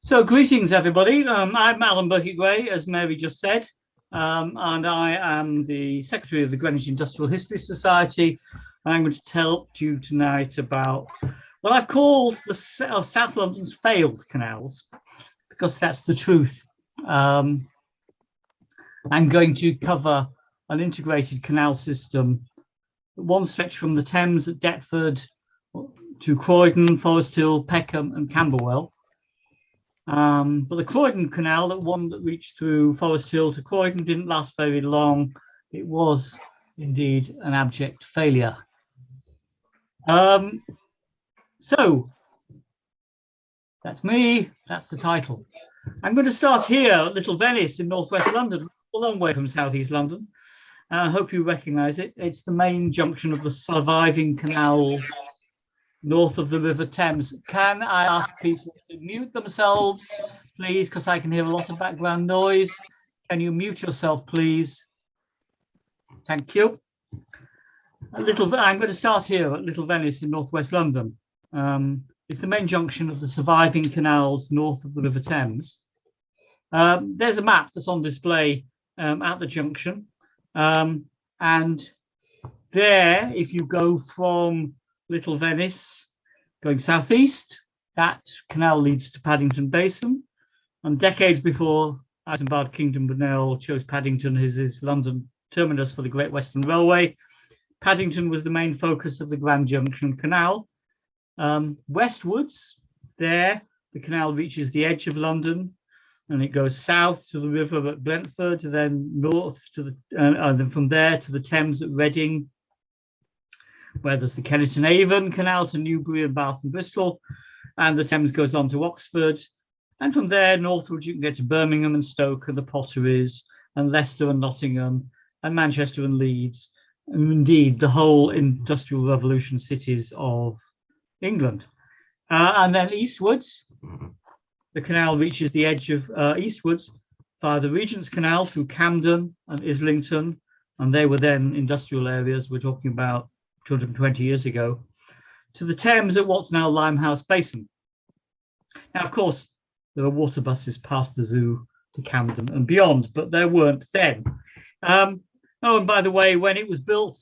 So greetings, everybody. I'm Alan Burkitt-Gray, as Mary just said, and I am the Secretary of the Greenwich Industrial History Society. And I'm going to tell you tonight about what I've called the South London's failed canals, because that's the truth. I'm going to cover an integrated canal system, one stretch from the Thames at Deptford to Croydon, Forest Hill, Peckham and Camberwell. But the Croydon Canal, that one that reached through Forest Hill to Croydon, didn't last very long. It was indeed an abject failure. So that's me, that's the title. I'm going to start here at Little Venice in northwest London, a long way from southeast London. I hope you recognise it. It's the main junction of the surviving canals north of the River Thames. Can I ask people to mute themselves, please, because I can hear a lot of background noise. Can you mute yourself, please? Thank you. I'm going to start here at Little Venice in northwest London. It's the main junction of the surviving canals north of the River Thames. There's a map that's on display at the junction. And there, if you go from Little Venice going southeast, that canal leads to Paddington Basin. And decades before Isambard Kingdom Brunel chose Paddington as his London terminus for the Great Western Railway, Paddington was the main focus of the Grand Junction Canal. Westwards, there, the canal reaches the edge of London and it goes south to the river at Brentford, then north to the, and then from there to the Thames at Reading, where there's the Kennet Avon Canal to Newbury and Bath and Bristol, and the Thames goes on to Oxford. And from there northwards you can get to Birmingham and Stoke and the Potteries and Leicester and Nottingham and Manchester and Leeds, and indeed the whole industrial revolution cities of England. And then eastwards, the canal reaches the edge of eastwards via the Regent's Canal through Camden and Islington, and they were then industrial areas. We're talking about 220 years ago, to the Thames at what's now Limehouse Basin. Now, of course, there are water buses past the zoo to Camden and beyond, but there weren't then. Oh, and by the way, when it was built,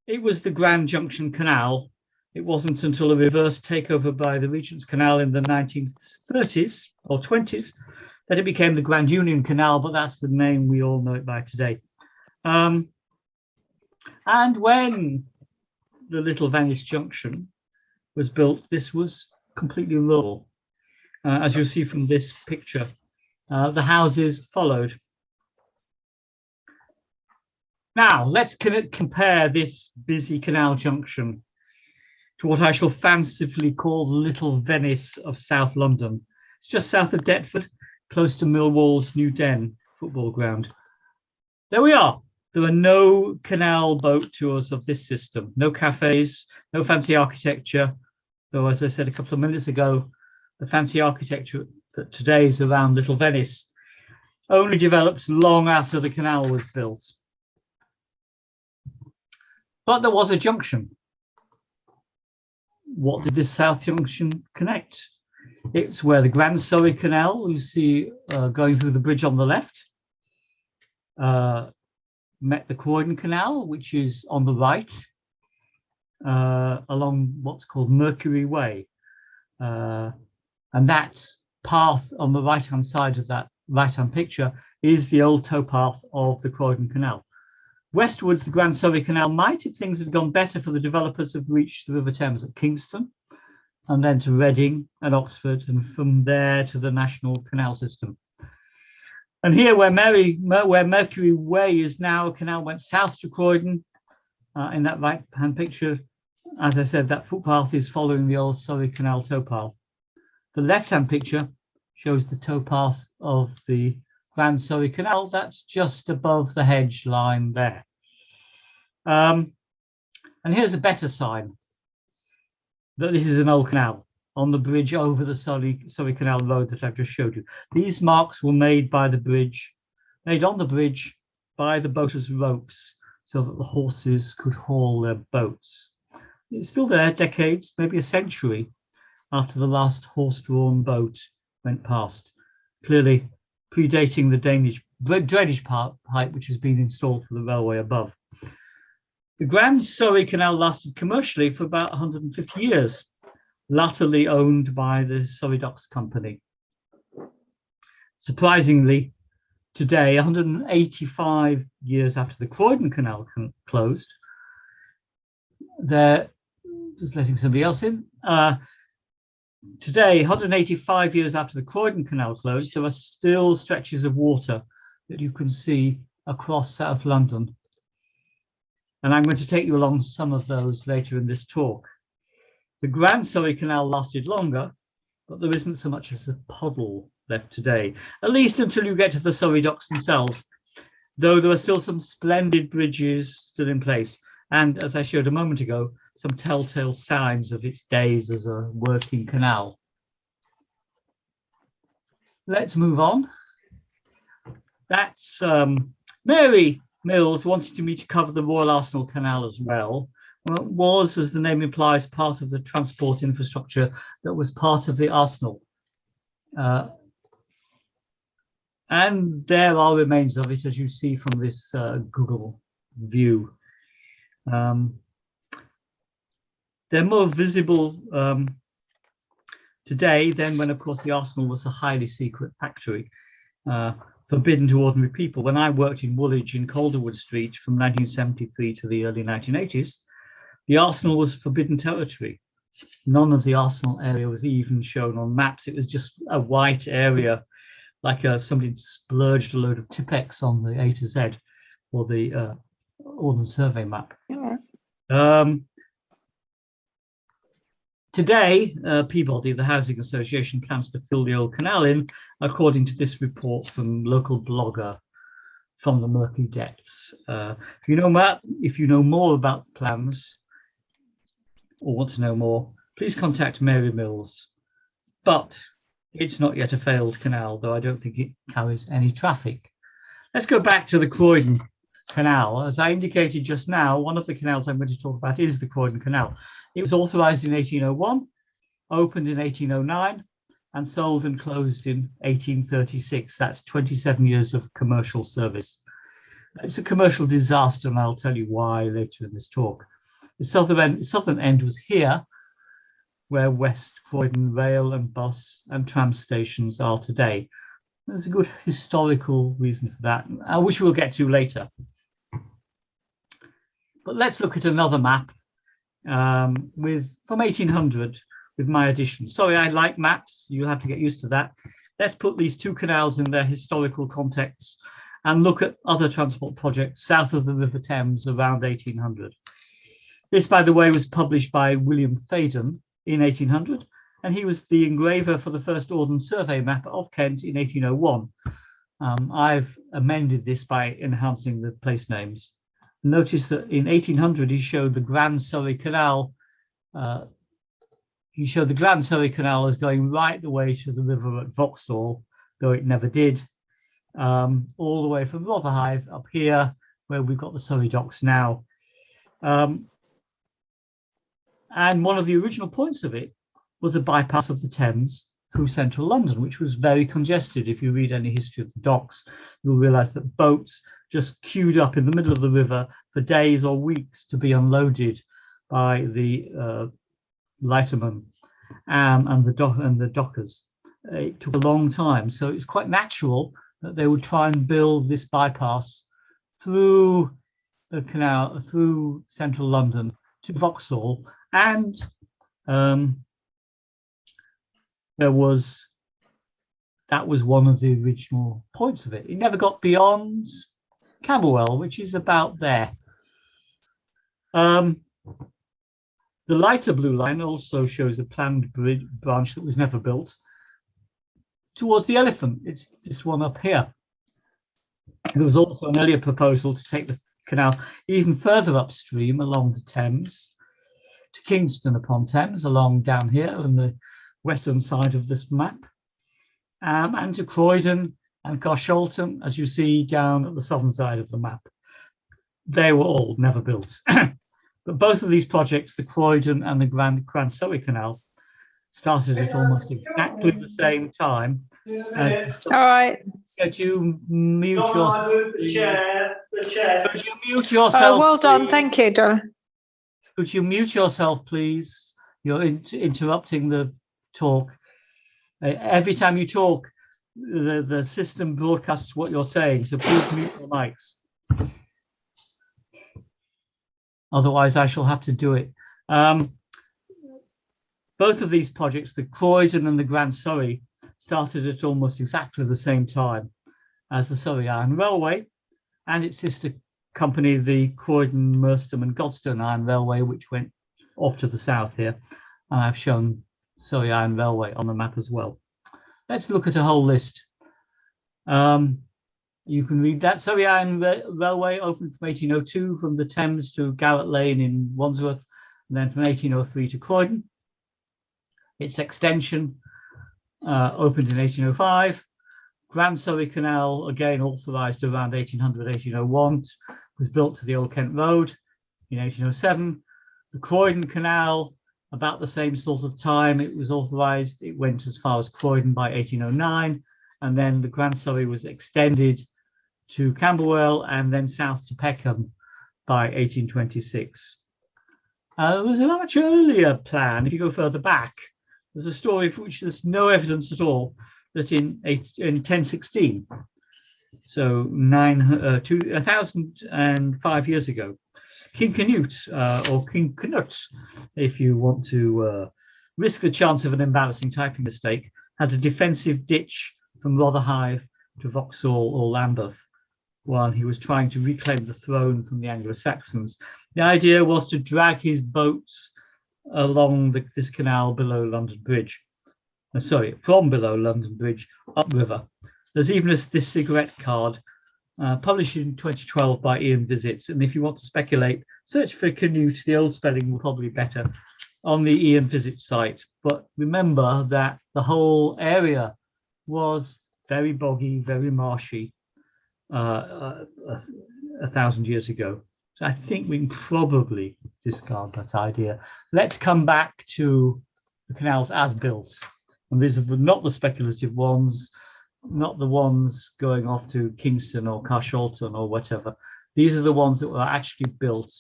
it was the Grand Junction Canal. It wasn't until a reverse takeover by the Regent's Canal in the 1930s or 20s that it became the Grand Union Canal, but that's the name we all know it by today. And when the Little Venice Junction was built, this was completely rural. As you'll see from this picture, the houses followed. Now, let's compare this busy canal junction to what I shall fancifully call the Little Venice of South London. It's just south of Deptford, close to Millwall's New Den football ground. There we are. There are no canal boat tours of this system, no cafes, no fancy architecture. Though, as I said a couple of minutes ago, the fancy architecture that today is around Little Venice only developed long after the canal was built. But there was a junction. What did this South Junction connect? It's where the Grand Surrey Canal, you see going through the bridge on the left, met the Croydon Canal, which is on the right, along what's called Mercury Way. And that path on the right-hand side of that right-hand picture is the old towpath of the Croydon Canal. Westwards, the Grand Surrey Canal might, if things had gone better for the developers, have reached the River Thames at Kingston, and then to Reading and Oxford, and from there to the National Canal System. And here, where Mercury Way is now, a canal went south to Croydon. In that right-hand picture, as I said, that footpath is following the old Surrey Canal towpath. The left-hand picture shows the towpath of the Grand Surrey Canal. That's just above the hedge line there. And here's a better sign that this is an old canal on the bridge over the Surrey Canal Road that I've just showed you. These marks were made on the bridge by the boaters' ropes so that the horses could haul their boats. It's still there decades, maybe a century after the last horse-drawn boat went past, clearly predating the Danish drainage pipe which has been installed for the railway above. The Grand Surrey Canal lasted commercially for about 150 years, latterly owned by the Surrey Docks Company. Surprisingly, today, 185 years after the Croydon Canal closed, just letting somebody else in. Today, 185 years after the Croydon Canal closed, there are still stretches of water that you can see across South London. And I'm going to take you along some of those later in this talk. The Grand Surrey Canal lasted longer, but there isn't so much as a puddle left today, at least until you get to the Surrey Docks themselves, though there are still some splendid bridges still in place. And as I showed a moment ago, some telltale signs of its days as a working canal. Let's move on. That's Mary Mills wanted me to cover the Royal Arsenal Canal as well. Well, it was, as the name implies, part of the transport infrastructure that was part of the arsenal. And there are remains of it, as you see from this Google view. They're more visible today than when, of course, the arsenal was a highly secret factory, forbidden to ordinary people. When I worked in Woolwich in Calderwood Street from 1973 to the early 1980s, the arsenal was forbidden territory. None of the arsenal area was even shown on maps. It was just a white area, like somebody splurged a load of Tipex on the A to Z or the Ordnance Survey map. Yeah. Today, Peabody, the housing association, plans to fill the old canal in, according to this report from local blogger From the Murky Depths. If you know more about the plans or want to know more, please contact Mary Mills. But it's not yet a failed canal, though I don't think it carries any traffic. Let's go back to the Croydon Canal. As I indicated just now, one of the canals I'm going to talk about is the Croydon Canal. It was authorised in 1801, opened in 1809, and sold and closed in 1836. That's 27 years of commercial service. It's a commercial disaster, and I'll tell you why later in this talk. The southern end was here, where West Croydon rail and bus and tram stations are today. There's a good historical reason for that, which we'll get to later. But let's look at another map from 1800 with my addition. Sorry, I like maps. You'll have to get used to that. Let's put these two canals in their historical context and look at other transport projects south of the River Thames around 1800. This, by the way, was published by William Faden in 1800, and he was the engraver for the first Ordnance Survey map of Kent in 1801. I've amended this by enhancing the place names. Notice that in 1800 he showed the Grand Surrey Canal. He showed the Grand Surrey Canal as going right the way to the river at Vauxhall, though it never did, all the way from Rotherhithe up here, where we've got the Surrey Docks now. And one of the original points of it was a bypass of the Thames through central London, which was very congested. If you read any history of the docks, you'll realise that boats just queued up in the middle of the river for days or weeks to be unloaded by the lightermen and the dockers. It took a long time, so it's quite natural that they would try and build this bypass through the canal, through central London to Vauxhall, and that was one of the original points of it. It never got beyond Camberwell, which is about there. The lighter blue line also shows a planned branch that was never built towards the Elephant. It's this one up here. There was also an earlier proposal to take the canal even further upstream along the Thames to Kingston upon Thames, along down here on the western side of this map, and to Croydon and Carshalton, as you see down at the southern side of the map. They were all never built. But both of these projects, the Croydon and the Grand Surrey Canal, started at almost exactly the same time as All right. could you mute yourself? Could you mute yourself? Oh, well done. Please? Thank you, Donna. Could you mute yourself, please? You're interrupting the talk. Every time you talk, the system broadcasts what you're saying, so please mute your mics. Otherwise, I shall have to do it. Both of these projects, the Croydon and the Grand Surrey, started at almost exactly the same time as the Surrey Iron Railway and its sister company, the Croydon, Merstham and Godstone Iron Railway, which went off to the south here. And I've shown Surrey Iron Railway on the map as well. Let's look at a whole list. You can read that. Surrey Iron Railway opened from 1802 from the Thames to Garrett Lane in Wandsworth, and then from 1803 to Croydon. Its extension opened in 1805. Grand Surrey Canal, again authorised around 1800, 1801, was built to the Old Kent Road in 1807. The Croydon Canal, about the same sort of time it was authorised. It went as far as Croydon by 1809, and then the Grand Surrey was extended to Camberwell and then south to Peckham by 1826. There was a much earlier plan. If you go further back, there's a story for which there's no evidence at all that in 1016, so 1,005 years ago, King Canute, or King Canute, if you want to risk the chance of an embarrassing typing mistake, had a defensive ditch from Rotherhithe to Vauxhall or Lambeth while he was trying to reclaim the throne from the Anglo-Saxons. The idea was to drag his boats along this canal below London Bridge. From below London Bridge upriver. There's even this cigarette card published in 2012 by Ian Visits. And if you want to speculate, search for Canute. The old spelling will probably be better on the Ian Visits site. But remember that the whole area was very boggy, very marshy 1,000 years ago. So I think we can probably discard that idea. Let's come back to the canals as built. And these are not the speculative ones, not the ones going off to Kingston or Carshalton or whatever. These are the ones that were actually built.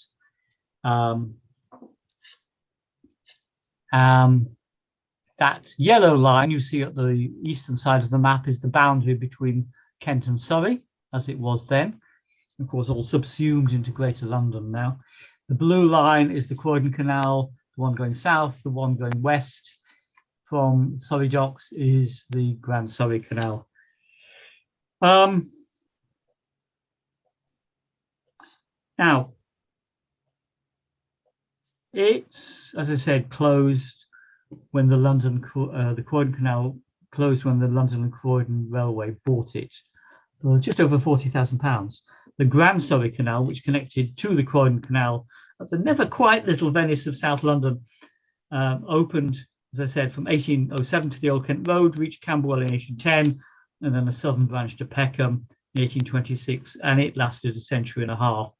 That yellow line you see at the eastern side of the map is the boundary between Kent and Surrey, as it was then. Of course, all subsumed into Greater London now. The blue line is the Croydon Canal, the one going south, the one going west. From Surrey Docks is the Grand Surrey Canal. Now, it's, as I said, closed when the Croydon Canal closed when the London and Croydon Railway bought it, just over £40,000. The Grand Surrey Canal, which connected to the Croydon Canal at the never quite little Venice of South London, opened, as I said, from 1807 to the Old Kent Road, reached Camberwell in 1810, and then a southern branch to Peckham in 1826, and it lasted a century and a half.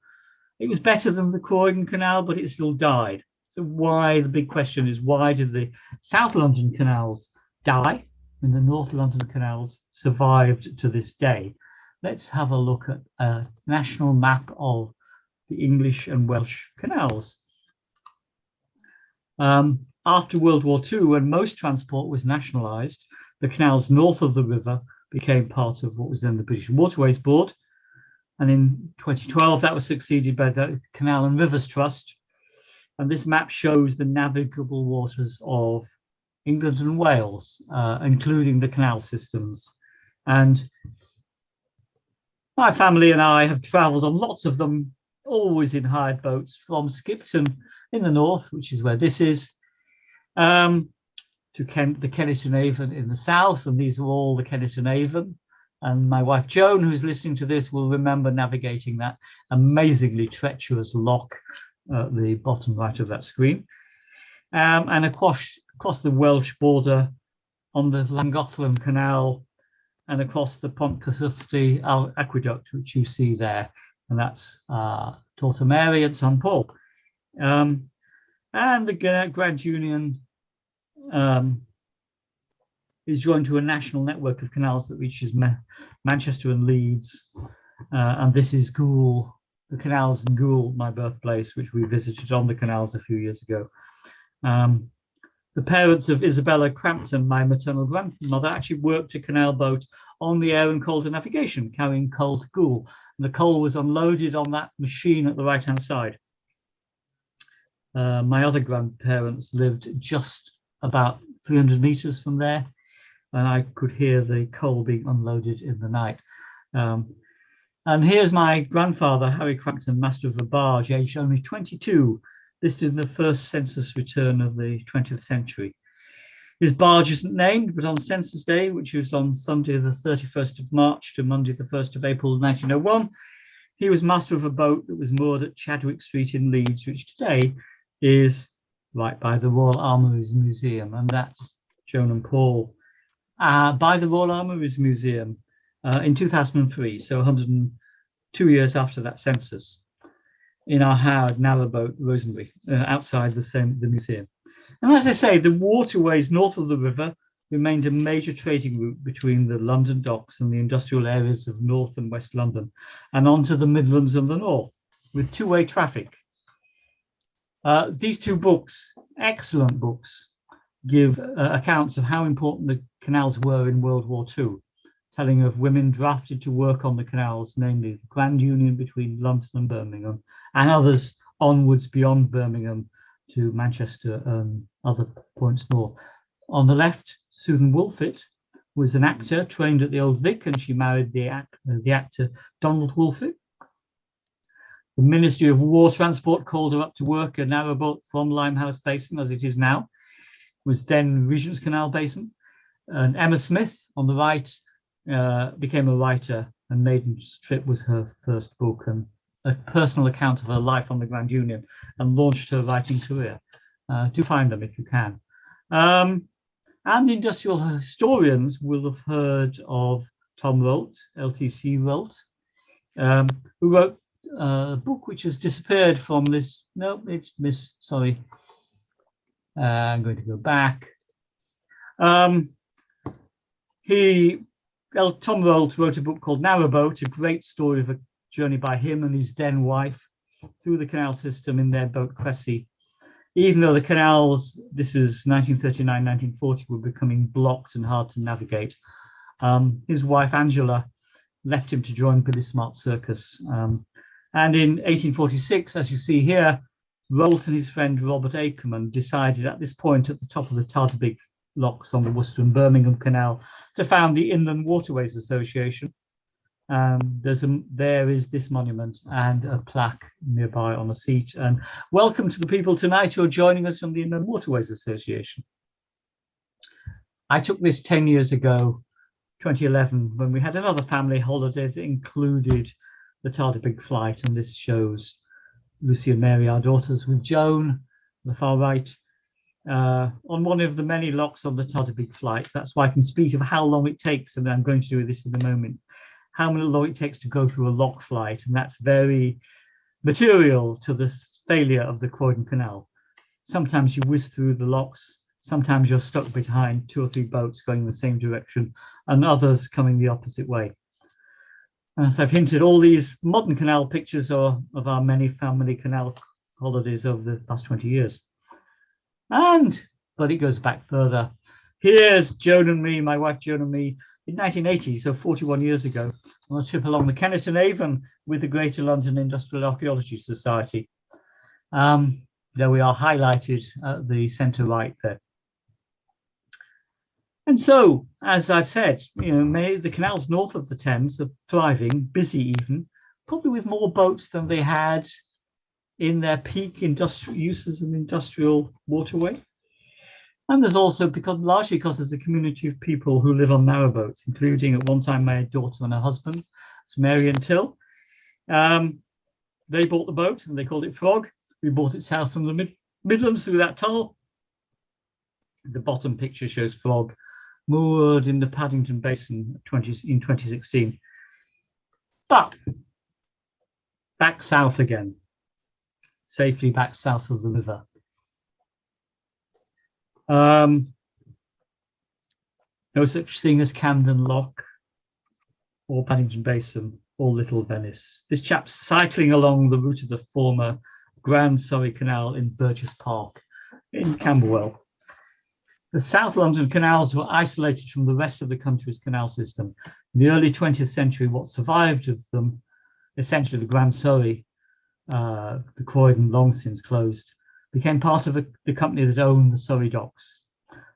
It was better than the Croydon Canal, but it still died. So why, the big question is, why did the South London canals die and the North London canals survived to this day? Let's have a look at a national map of the English and Welsh canals. After World War II, when most transport was nationalised, the canals north of the river became part of what was then the British Waterways Board. And in 2012, that was succeeded by the Canal and Rivers Trust. And this map shows the navigable waters of England and Wales, including the canal systems. And my family and I have travelled on lots of them, always in hired boats, from Skipton in the north, which is where this is, to the Kennet Avon in the south, and these are all the Kennet Avon. And my wife Joan, who's listening to this, will remember navigating that amazingly treacherous lock at the bottom right of that screen. And across the Welsh border on the Llangollen Canal and across the Pont Cysylltu aqueduct, which you see there. And that's Torta Mary and St Paul. And the Grand Union is joined to a national network of canals that reaches Manchester and Leeds. And this is Goole, the canals in Goole, my birthplace, which we visited on the canals a few years ago. The parents of Isabella Crampton, my maternal grandmother, actually worked a canal boat on the Aire and Calder navigation, carrying coal to Goole. And the coal was unloaded on that machine at the right-hand side. My other grandparents lived just about 300 meters from there, and I could hear the coal being unloaded in the night. And here's my grandfather, Harry Crampton, master of a barge, aged only 22, listed in the first census return of the 20th century. His barge isn't named, but on census day, which was on Sunday the 31st of March to Monday the 1st of April 1901, he was master of a boat that was moored at Chadwick Street in Leeds, which today is right by the Royal Armouries Museum, and that's Joan and Paul by the Royal Armouries Museum in 2003, so 102 years after that census, in our Howard narrowboat Rosenbury, outside the museum. And as I say, the waterways north of the river remained a major trading route between the London docks and the industrial areas of North and West London, and onto the Midlands and the North, with two-way traffic. These two books, excellent books, give accounts of how important the canals were in World War II, telling of women drafted to work on the canals, namely the Grand Union between London and Birmingham, and others onwards beyond Birmingham to Manchester and other points north. On the left, Susan Wolfett was an actor trained at the Old Vic, and she married the actor Donald Wolfett. The Ministry of War Transport called her up to work a narrowboat from Limehouse Basin, as it is now, was then Regent's Canal Basin. And Emma Smith, on the right, became a writer, and Maiden's Trip was her first book, and a personal account of her life on the Grand Union, and launched her writing career. Do find them if you can. And industrial historians will have heard of Tom Rolt, LTC Rolt, who wrote a book which has disappeared from this. No, it's sorry. I'm going to go back. Tom Rolt wrote a book called Narrowboat, a great story of a journey by him and his then wife through the canal system in their boat Cressy. Even though the canals, this is 1939, 1940, were becoming blocked and hard to navigate, his wife Angela left him to join Billy Smart's circus. And in 1846, as you see here, Rolt and his friend Robert Akerman decided at this point at the top of the Tartabig locks on the Worcester and Birmingham Canal to found the Inland Waterways Association. There is this monument and a plaque nearby on a seat. And welcome to the people tonight who are joining us from the Inland Waterways Association. I took this 10 years ago, 2011, when we had another family holiday that included the Tartabig flight, and this shows Lucy and Mary, our daughters, with Joan on the far right, on one of the many locks on the Tartabig flight. That's why I can speak of how long it takes, and I'm going to do this in a moment, how long it takes to go through a lock flight, and that's very material to the failure of the Croydon Canal. Sometimes you whiz through the locks, sometimes you're stuck behind 2 or 3 boats going in the same direction, and others coming the opposite way. As I've hinted, all these modern canal pictures are of our many family canal holidays over the past 20 years. But it goes back further. Here's Joan and me, my wife Joan and me, in 1980, so 41 years ago, on a trip along the Kennet Avon with the Greater London Industrial Archaeology Society. There we are, highlighted at the centre right there. And so, as I've said, the canals north of the Thames are thriving, busy even, probably with more boats than they had in their peak industrial use as an industrial waterway. And there's also, largely because there's a community of people who live on narrowboats, including at one time my daughter and her husband, it's Mary and Till. They bought the boat and they called it Frog. We bought it south from the Midlands through that tunnel. The bottom picture shows Frog moored in the Paddington Basin in 2016. But back south again, safely back south of the river. No such thing as Camden Lock or Paddington Basin or Little Venice. This chap's cycling along the route of the former Grand Surrey Canal in Burgess Park in Camberwell. The South London canals were isolated from the rest of the country's canal system. In the early 20th century, what survived of them, essentially the Grand Surrey, the Croydon, long since closed, became part of the company that owned the Surrey docks.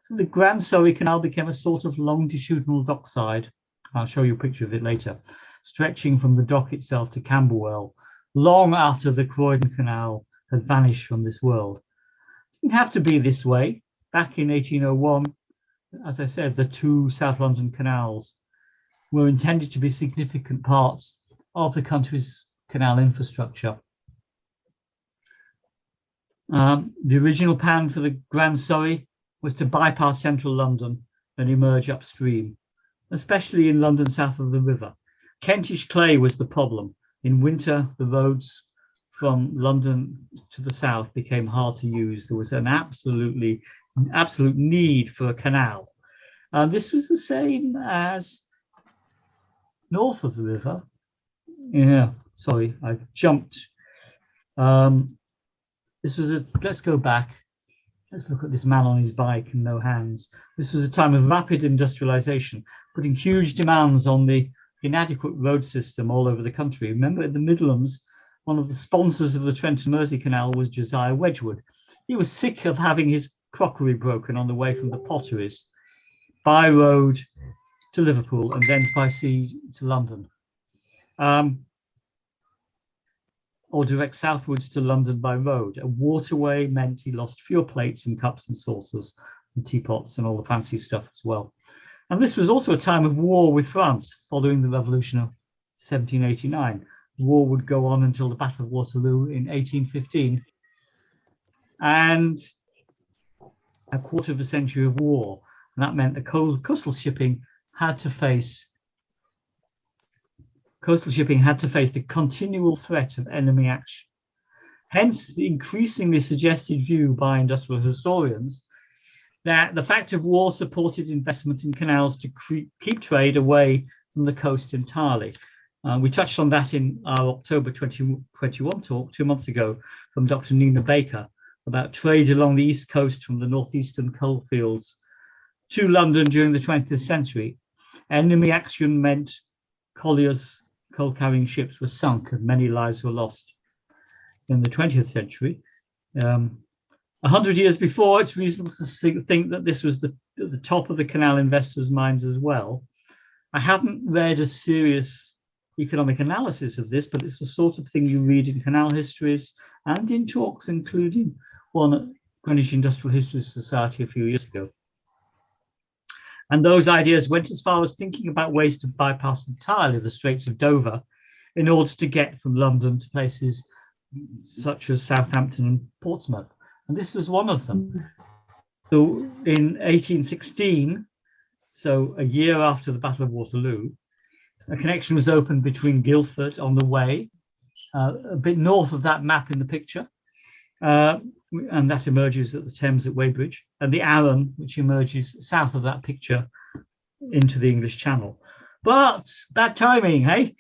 So the Grand Surrey Canal became a sort of longitudinal dockside. I'll show you a picture of it later, stretching from the dock itself to Camberwell, long after the Croydon Canal had vanished from this world. It didn't have to be this way. Back in 1801, as I said, the two South London canals were intended to be significant parts of the country's canal infrastructure. The original plan for the Grand Surrey was to bypass central London and emerge upstream, especially in London south of the river. Kentish clay was the problem. In winter, the roads from London to the south became hard to use. There was an absolute need for a canal. This was the same as north of the river. Yeah, sorry, I've jumped. Let's go back. Let's look at this man on his bike and no hands. This was a time of rapid industrialization, putting huge demands on the inadequate road system all over the country. Remember, in the Midlands, one of the sponsors of the Trent and Mersey Canal was Josiah Wedgwood. He was sick of having his crockery broken on the way from the potteries by road to Liverpool and then by sea to London, or direct southwards to London by road. A waterway meant he lost fewer plates and cups and saucers and teapots and all the fancy stuff as well. And this was also a time of war with France following the Revolution of 1789. The war would go on until the Battle of Waterloo in 1815. And a quarter of a century of war. And that meant that coastal shipping had to face the continual threat of enemy action. Hence, the increasingly suggested view by industrial historians that the fact of war supported investment in canals to keep trade away from the coast entirely. We touched on that in our October 2021 talk 2 months ago from Dr. Nina Baker about trade along the east coast from the northeastern coalfields to London during the 20th century. Enemy action meant colliers, coal-carrying ships were sunk and many lives were lost. In the 20th century, 100 years before, it's reasonable to think that this was at the top of the canal investors' minds as well. I haven't read a serious economic analysis of this, but it's the sort of thing you read in canal histories and in talks, including one at Greenwich Industrial History Society a few years ago. And those ideas went as far as thinking about ways to bypass entirely the Straits of Dover in order to get from London to places such as Southampton and Portsmouth. And this was one of them. So in 1816, so a year after the Battle of Waterloo, a connection was opened between Guildford on the Way, a bit north of that map in the picture, and that emerges at the Thames at Weybridge, and the Arun, which emerges south of that picture into the English Channel. But bad timing, hey?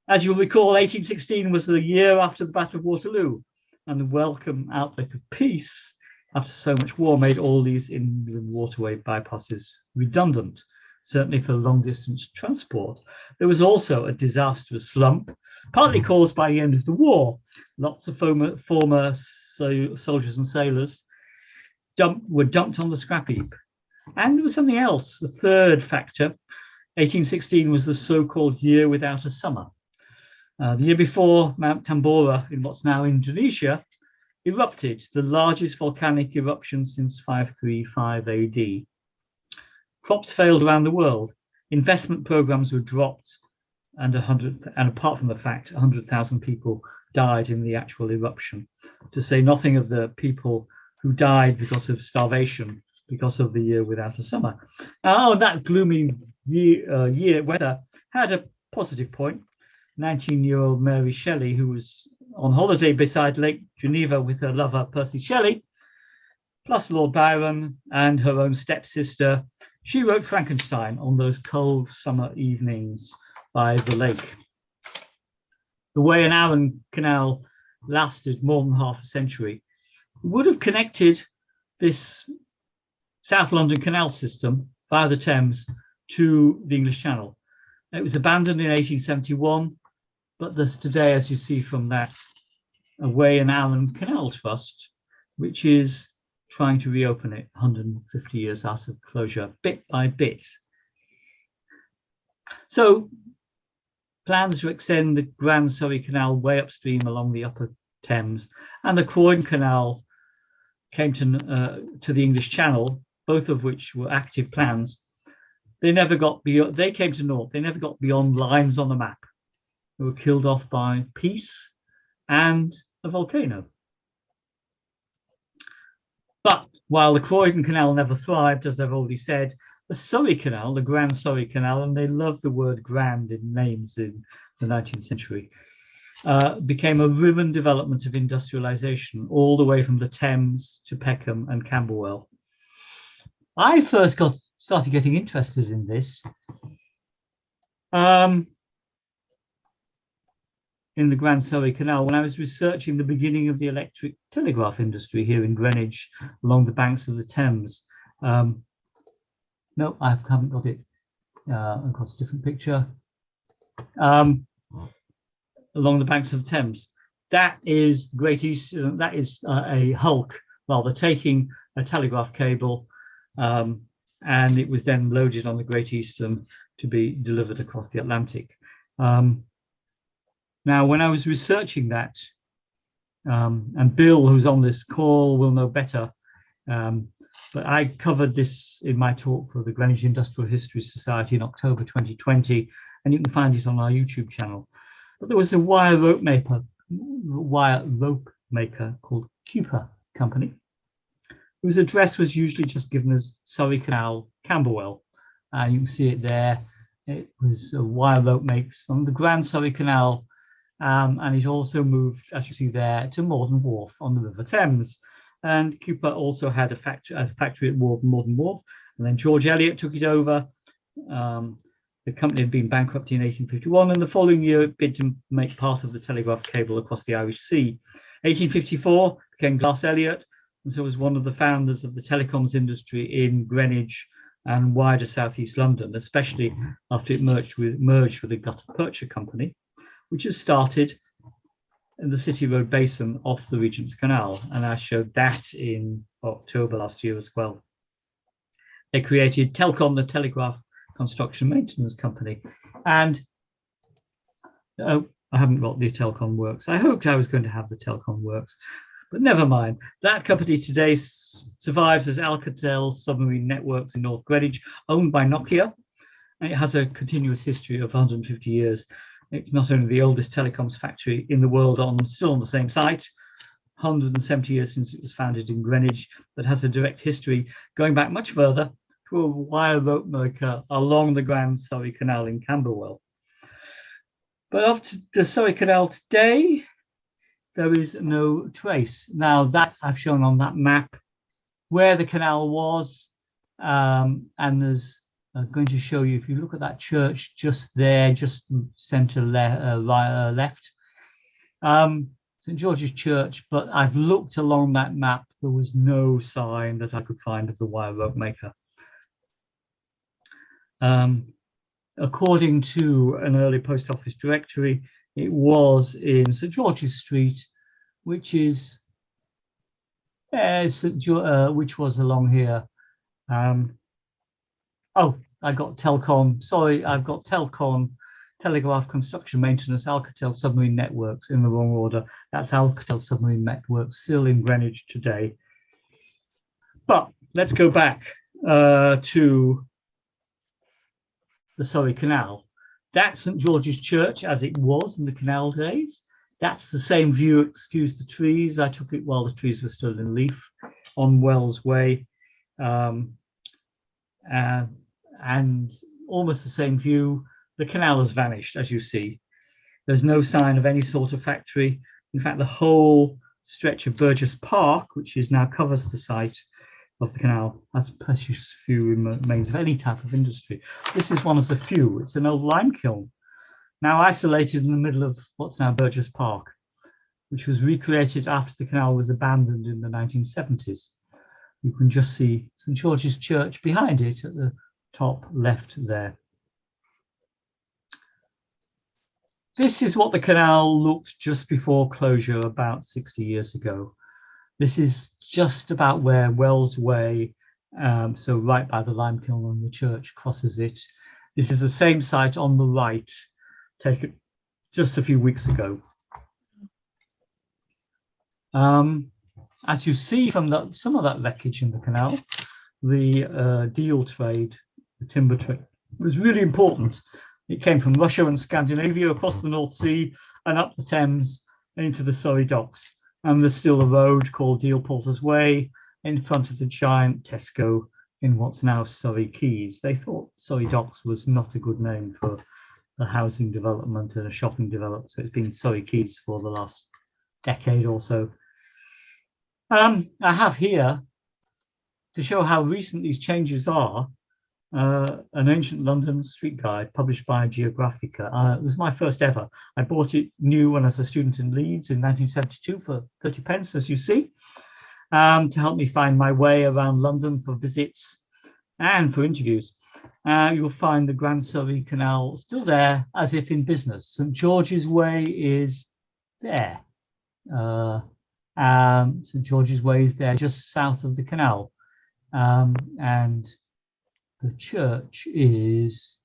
As you'll recall, 1816 was the year after the Battle of Waterloo, and the welcome outlook of peace after so much war made all these inland waterway bypasses redundant, certainly for long-distance transport. There was also a disastrous slump, partly caused by the end of the war. Lots of former soldiers and sailors were dumped on the scrap heap. And there was something else. The third factor, 1816 was the so-called year without a summer. The year before, Mount Tambora in what's now Indonesia erupted, the largest volcanic eruption since 535 AD. Crops failed around the world. Investment programs were dropped, and apart from the fact 100,000 people died in the actual eruption, to say nothing of the people who died because of starvation because of the year without a summer. That gloomy year weather had a positive point. 19-year-old Mary Shelley, who was on holiday beside Lake Geneva with her lover Percy Shelley, plus Lord Byron and her own stepsister, She wrote Frankenstein on those cold summer evenings by the lake. The Wey and Arun Canal lasted more than half a century. It would have connected this South London canal system via the Thames to the English Channel. It was abandoned in 1871, but there's today, as you see from that, a Wey and Arun Canal Trust, which is trying to reopen it 150 years out of closure, bit by bit. So plans to extend the Grand Surrey Canal way upstream along the upper Thames, and the Croydon Canal came to the English Channel, both of which were active plans. They never got beyond, they came to North, they never got beyond lines on the map. They were killed off by peace and a volcano. But while the Croydon Canal never thrived, as I've already said, the Surrey Canal, the Grand Surrey Canal, and they loved the word grand in names in the 19th century, became a ribbon development of industrialization all the way from the Thames to Peckham and Camberwell. I first started getting interested in this in the Grand Surrey Canal when I was researching the beginning of the electric telegraph industry here in Greenwich along the banks of the Thames. No, I haven't got it. I've got a different picture. Along the banks of the Thames. That is Great Eastern, that is a hulk, rather, taking a telegraph cable, and it was then loaded on the Great Eastern to be delivered across the Atlantic. Now, when I was researching that, and Bill, who's on this call, will know better, but I covered this in my talk for the Greenwich Industrial History Society in October 2020, and you can find it on our YouTube channel. But there was a wire rope maker called Cooper Company, whose address was usually just given as Surrey Canal, Camberwell. You can see it there. It was a wire rope makes on the Grand Surrey Canal, and it also moved, as you see there, to Morden Wharf on the River Thames. And Cooper also had a factory at Morden Wharf, and then George Eliot took it over. The company had been bankrupt in 1851, and the following year it bid to make part of the telegraph cable across the Irish Sea. 1854 became Glass Elliott, and so was one of the founders of the telecoms industry in Greenwich and wider southeast London, especially after it merged with the Gutta Percha Company, which has started in the City Road Basin off the Regent's Canal, and I showed that in October last year as well. They created Telcom, the telegraph construction maintenance company, and I haven't got the Telcom works. I hoped I was going to have the Telcom works, but never mind. That company today survives as Alcatel Submarine Networks in North Greenwich, owned by Nokia, and it has a continuous history of 150 years. It's not only the oldest telecoms factory in the world, still on the same site, 170 years since it was founded in Greenwich, but has a direct history going back much further to a wire rope maker along the Grand Surrey Canal in Camberwell. But of the Surrey Canal today, there is no trace. Now, that I've shown on that map where the canal was, and there's I'm going to show you, if you look at that church just there, just centre left, St George's Church, but I've looked along that map, there was no sign that I could find of the wire rope maker. According to an early post office directory, it was in St George's Street, which is which was along here. Oh, I got Telcom. Sorry, I've got Telcom, Telegraph Construction Maintenance, Alcatel Submarine Networks in the wrong order. That's Alcatel Submarine Networks, still in Greenwich today. But let's go back to the Surrey Canal. That's St George's Church as it was in the canal days. That's the same view, excuse the trees. I took it while the trees were still in leaf on Wells Way. And almost the same view. The canal has vanished, as you see. There's no sign of any sort of factory. In fact, the whole stretch of Burgess Park, which is now covers the site, of the canal has precious few remains of any type of industry. This is one of the few. It's an old lime kiln, now isolated in the middle of what's now Burgess Park, which was recreated after the canal was abandoned in the 1970s. You can just see St George's Church behind it at the top left there. This is what the canal looked just before closure about 60 years ago. This is just about where Wells Way, so right by the lime kiln and the church, crosses it. This is the same site on the right, taken just a few weeks ago. As you see from some of that wreckage in the canal, the deal trade, the timber trade, was really important. It came from Russia and Scandinavia across the North Sea and up the Thames and into the Surrey docks. And there's still a road called Deal Porter's Way in front of the giant Tesco in what's now Surrey Quays. They thought Surrey Docks was not a good name for a housing development and a shopping development, so it's been Surrey Quays for the last decade or so. I have here, to show how recent these changes are, an ancient London street guide published by Geographica. It was my first ever. I bought it new when I was a student in Leeds in 1972 for 30 pence, as you see, to help me find my way around London for visits and for interviews. You will find the Grand Surrey Canal still there, as if in business. St George's Way is there. St George's Way is there just south of the canal. And the church is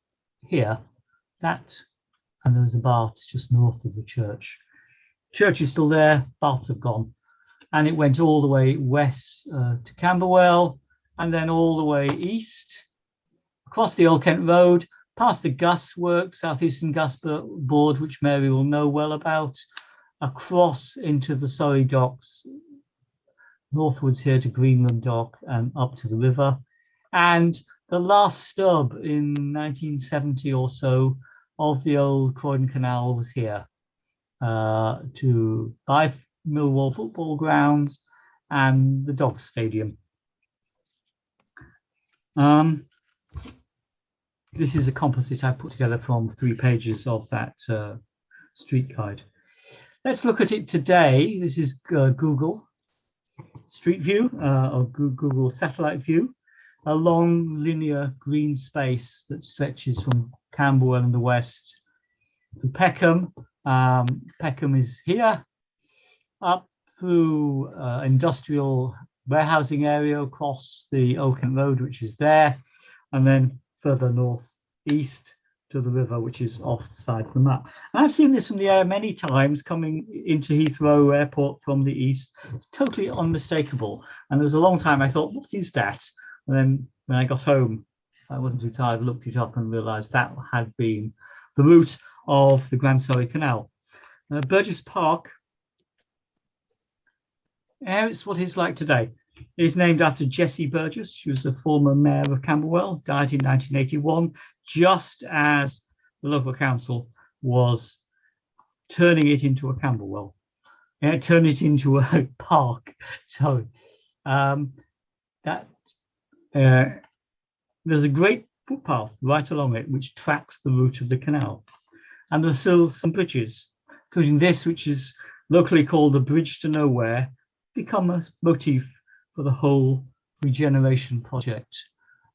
here, that, and there's a baths just north of the church. Church is still there, baths have gone. And it went all the way west to Camberwell, and then all the way east, across the Old Kent Road, past the Gus Works, Southeastern Gus Board, which Mary will know well about, across into the Surrey Docks, northwards here to Greenland Dock and up to the river. And the last stub in 1970 or so of the old Croydon Canal was here to buy Millwall football grounds and the Dogs Stadium. This is a composite I put together from 3 pages of that street guide. Let's look at it today. This is Google Street View or Google Satellite View. A long linear green space that stretches from Camberwell in the west to Peckham. Peckham is here, up through industrial warehousing area, across the Old Kent Road, which is there, and then further north east to the river, which is off the side of the map. And I've seen this from the air many times, coming into Heathrow Airport from the east. It's totally unmistakable. And there was a long time I thought, what is that? And then when I got home, I wasn't too tired, looked it up and realised that had been the route of the Grand Surrey Canal. Burgess Park, it's what it's like today. It is named after Jessie Burgess. She was the former mayor of Camberwell, died in 1981, just as the local council was turning it into a Camberwell. Turn it into a park. So there's a great footpath right along it which tracks the route of the canal, and there's still some bridges, including this, which is locally called the Bridge to Nowhere, become a motif for the whole regeneration project.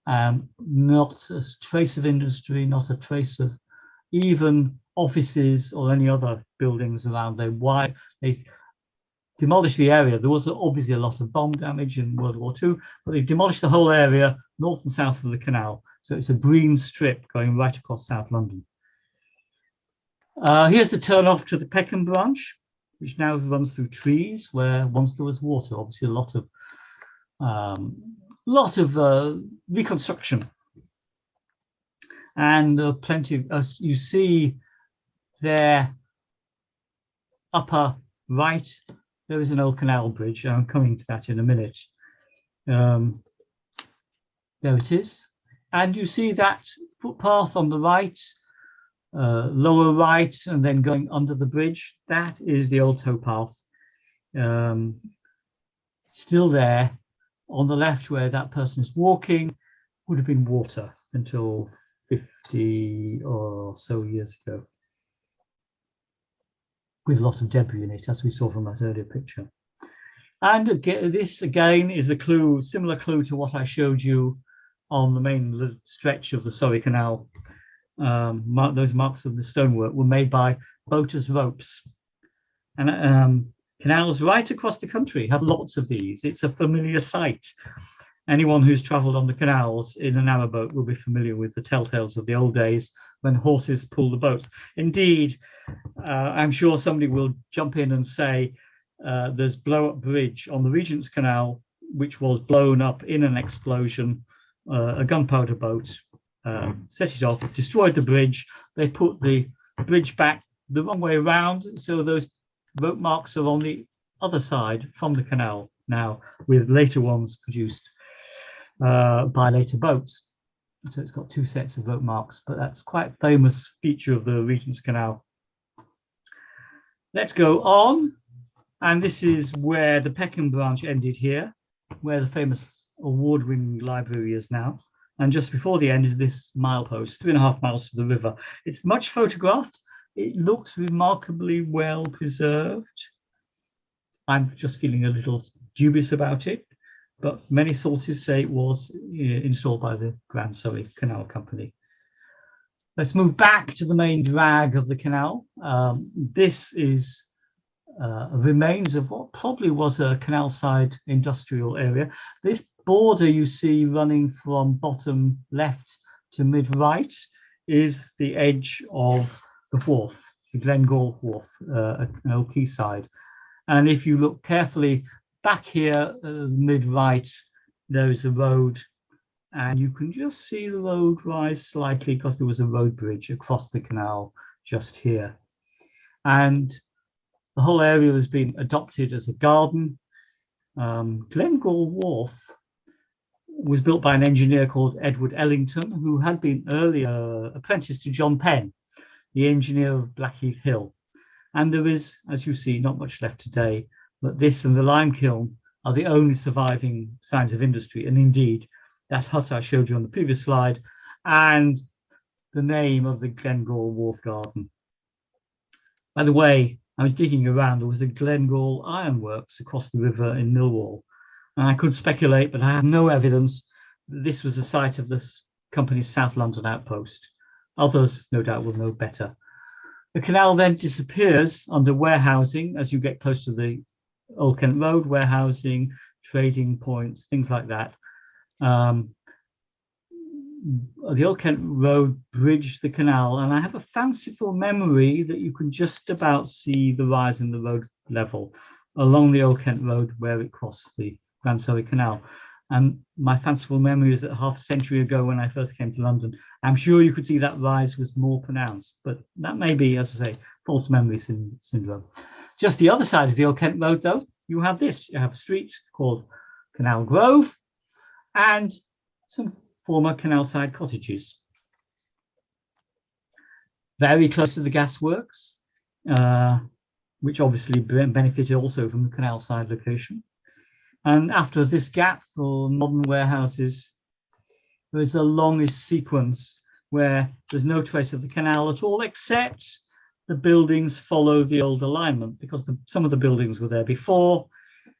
Not a trace of industry, not a trace of even offices or any other buildings around there. Why they demolished the area? There was obviously a lot of bomb damage in World War II, but they demolished the whole area north and south of the canal. So it's a green strip going right across South London. Here's the turn off to the Peckham branch, which now runs through trees where once there was water. Obviously a lot of reconstruction, and plenty of, you see there upper right, there is an old canal bridge. I'm coming to that in a minute. There it is. And you see that footpath on the right, lower right, and then going under the bridge. That is the old towpath. Still there. on the left where that person is walking would have been water until 50 or so years ago, with a lot of debris in it, as we saw from that earlier picture. And again, this again is the clue, similar clue to what I showed you on the main stretch of the Surrey Canal. Those marks of the stonework were made by boaters' ropes. And canals right across the country have lots of these. It's a familiar sight. Anyone who's travelled on the canals in a narrowboat will be familiar with the telltales of the old days when horses pull the boats. Indeed, I'm sure somebody will jump in and say there's blow-up bridge on the Regent's Canal, which was blown up in an explosion. A gunpowder boat set it off, destroyed the bridge. They put the bridge back the wrong way around, so those rope marks are on the other side from the canal now, with later ones produced by later boats. So it's got two sets of rope marks, but that's quite a famous feature of the Regent's Canal. Let's go on, and this is where the Peckham branch ended here, where the famous award-winning library is now. And just before the end is this milepost, 3.5 miles from the river. It's much photographed. It looks remarkably well preserved. I'm just feeling a little dubious about it, but many sources say it was installed by the Grand Surrey Canal Company. Let's move back to the main drag of the canal. This is remains of what probably was a canal side industrial area. This border you see running from bottom left to mid right is the edge of the wharf, the Glengall Wharf, an old quayside. And if you look carefully back here, mid right, there is a road, and you can just see the road rise slightly because there was a road bridge across the canal just here. And the whole area has been adopted as a garden. Glengall Wharf was built by an engineer called Edward Ellington, who had been earlier apprenticed to John Penn, the engineer of Blackheath Hill. And there is, as you see, not much left today, but this and the lime kiln are the only surviving signs of industry. And indeed, that hut I showed you on the previous slide, and the name of the Glengall Wharf Garden. By the way, I was digging around, there was the Glengall Ironworks across the river in Millwall. And I could speculate, but I have no evidence that this was the site of this company's South London outpost. Others, no doubt, will know better. The canal then disappears under warehousing as you get close to the Old Kent Road, warehousing, trading points, things like that. The Old Kent Road bridged the canal, and I have a fanciful memory that you can just about see the rise in the road level along the Old Kent Road where it crossed the Grand Surrey Canal. And my fanciful memory is that half a century ago when I first came to London, I'm sure you could see that rise was more pronounced, but that may be, as I say, false memory syndrome. Just the other side of the Old Kent Road, though, you have this. You have a street called Canal Grove and some former canal side cottages. Very close to the gasworks, which obviously benefited also from the canal side location. And after this gap for modern warehouses, there is the longest sequence where there's no trace of the canal at all, except the buildings follow the old alignment, because some of the buildings were there before,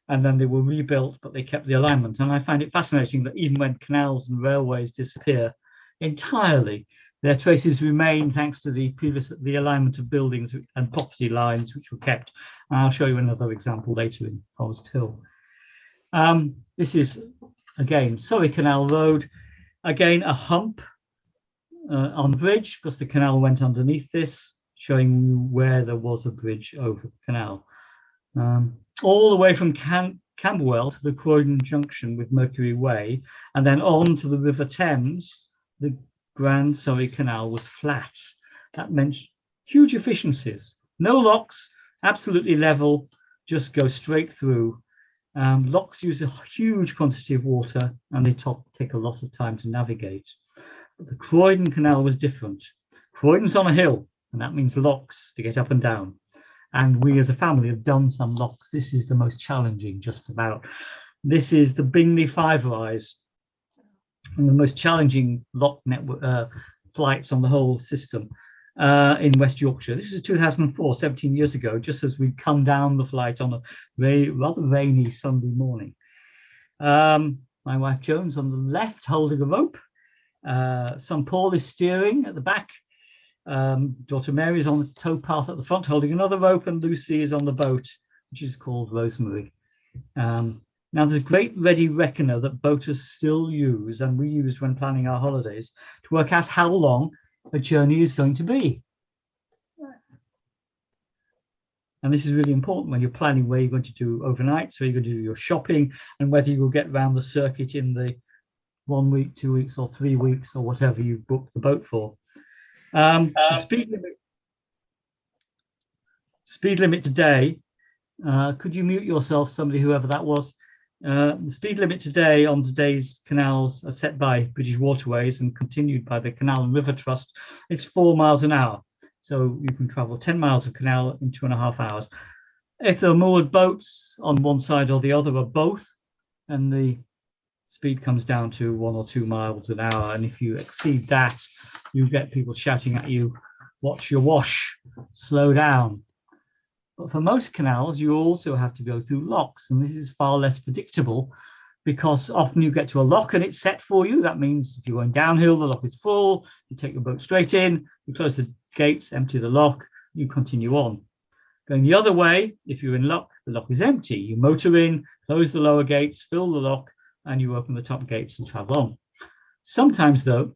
and then they were rebuilt, but they kept the alignment. And I find it fascinating that even when canals and railways disappear entirely, their traces remain thanks to the alignment of buildings and property lines which were kept. And I'll show you another example later in Forest Hill. This is, again, Surrey Canal Road. Again, a hump on the bridge because the canal went underneath this, showing you where there was a bridge over the canal. All the way from Camberwell to the Croydon Junction with Mercury Way, and then on to the River Thames, the Grand Surrey Canal was flat. That meant huge efficiencies. No locks, absolutely level, just go straight through. Locks use a huge quantity of water and they take a lot of time to navigate. But the Croydon Canal was different. Croydon's on a hill, and that means locks to get up and down. And we as a family have done some locks. This is the most challenging, just about. This is the Bingley Five Rise, and the most challenging lock network flights on the whole system in West Yorkshire. This is 2004, 17 years ago, just as we come down the flight on a rather rainy Sunday morning. My wife Joan's on the left holding a rope. Son Paul is steering at the back. Daughter Mary is on the towpath at the front holding another rope, and Lucy is on the boat, which is called Rosemary. Now, there's a great ready reckoner that boaters still use, and we used when planning our holidays, to work out how long a journey is going to be. And this is really important when you're planning where you're going to do overnight, so you're going to do your shopping, and whether you will get around the circuit in the 1 week, 2 weeks, or 3 weeks, or whatever you booked the boat for. The speed limit today, could you mute yourself, somebody, whoever that was? The speed limit today on today's canals are set by British Waterways and continued by the Canal and River Trust. It's 4 miles an hour. So you can travel 10 miles of canal in 2.5 hours. If there are moored boats on one side or the other, or both, and the speed comes down to 1 or 2 miles an hour. And if you exceed that, you get people shouting at you, watch your wash, slow down. But for most canals, you also have to go through locks, and this is far less predictable because often you get to a lock and it's set for you. That means if you're going downhill, the lock is full, you take your boat straight in, you close the gates, empty the lock, you continue on. Going the other way, if you're in lock, the lock is empty. You motor in, close the lower gates, fill the lock, and you open the top gates and travel on. Sometimes, though,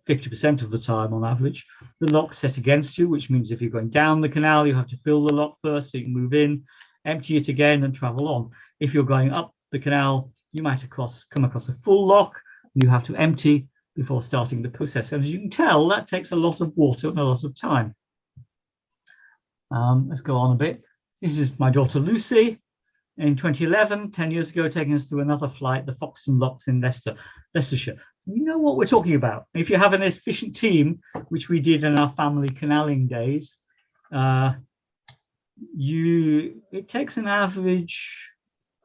50% of the time on average, the lock's set against you, which means if you're going down the canal, you have to fill the lock first so you can move in, empty it again, and travel on. If you're going up the canal, you might come across a full lock, and you have to empty before starting the process. And as you can tell, that takes a lot of water and a lot of time. Let's go on a bit. This is my daughter Lucy in 2011, 10 years ago, taking us through another flight, the Foxton Locks in Leicestershire. You know what we're talking about. If you have an efficient team, which we did in our family canaling days, it takes an average,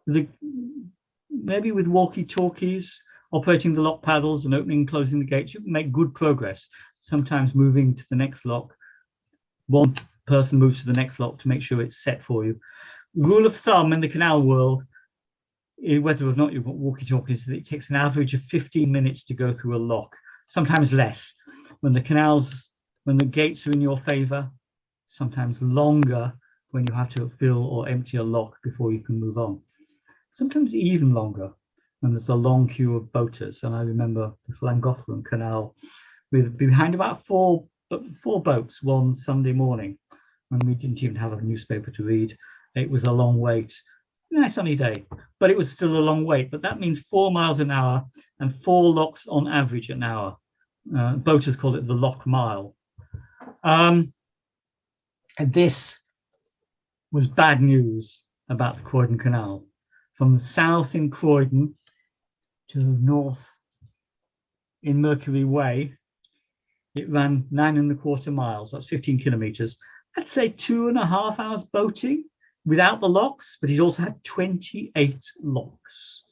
maybe with walkie-talkies, operating the lock paddles and opening and closing the gates, you can make good progress. Sometimes moving to the next lock, one person moves to the next lock to make sure it's set for you. Rule of thumb in the canal world, whether or not you've got walkie-talkies, it takes an average of 15 minutes to go through a lock, sometimes less. When the gates are in your favor, sometimes longer when you have to fill or empty a lock before you can move on. Sometimes even longer when there's a long queue of boaters. And I remember the Llangollen Canal with behind about four boats one Sunday morning when we didn't even have a newspaper to read. It was a long wait. Nice sunny day, but it was still a long wait. But that means 4 miles an hour and 4 locks on average an hour. Boaters call it the lock mile. And this was bad news about the Croydon Canal. From the south in Croydon to the north in Mercury Way, it ran 9.25 miles. That's 15 kilometers. I'd say 2.5 hours boating without the locks, but it also had 28 locks,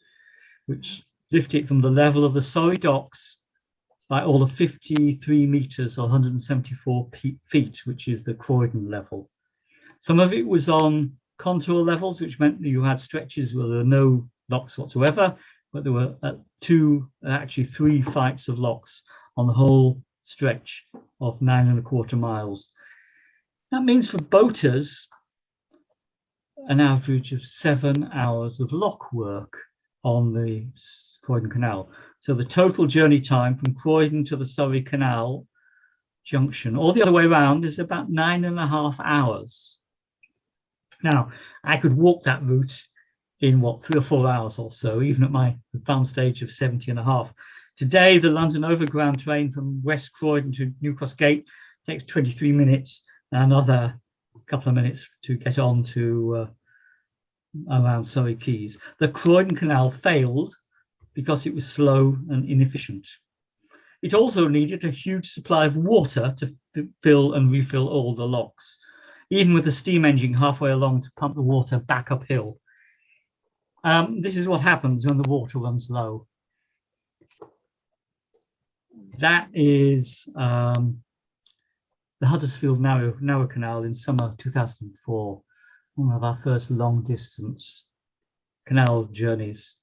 which lift it from the level of the Surrey docks by all of 53 meters or 174 feet, which is the Croydon level. Some of it was on contour levels, which meant that you had stretches where there were no locks whatsoever, but there were actually 3 flights of locks on the whole stretch of 9.25 miles. That means for boaters, an average of 7 hours of lock work on the Croydon Canal. So the total journey time from Croydon to the Surrey Canal junction, or the other way around, is about 9.5 hours. Now, I could walk that route in 3 or 4 hours or so, even at my advanced age of 70.5. Today, the London Overground train from West Croydon to New Cross Gate takes 23 minutes, and another couple of minutes to get on to around Surrey Quays. The Croydon Canal failed because it was slow and inefficient. It also needed a huge supply of water to fill and refill all the locks, even with the steam engine halfway along to pump the water back uphill. This is what happens when the water runs low. That is the Huddersfield Narrow Canal in summer 2004, one of our first long distance canal journeys.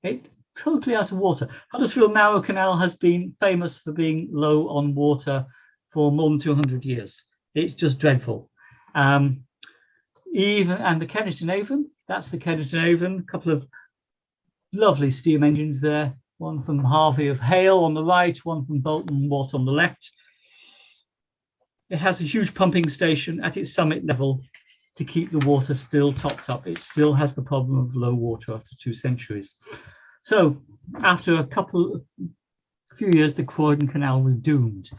It totally out of water. Huddersfield Narrow Canal has been famous for being low on water for more than 200 years. It's just dreadful. And the Kennet Avon, that's the Kennet Avon, a couple of lovely steam engines there, one from Harvey of Hale on the right, one from Bolton Watt on the left. It has a huge pumping station at its summit level to keep the water still topped up. It still has the problem of low water after 2 centuries. So after a few years, the Croydon Canal was doomed,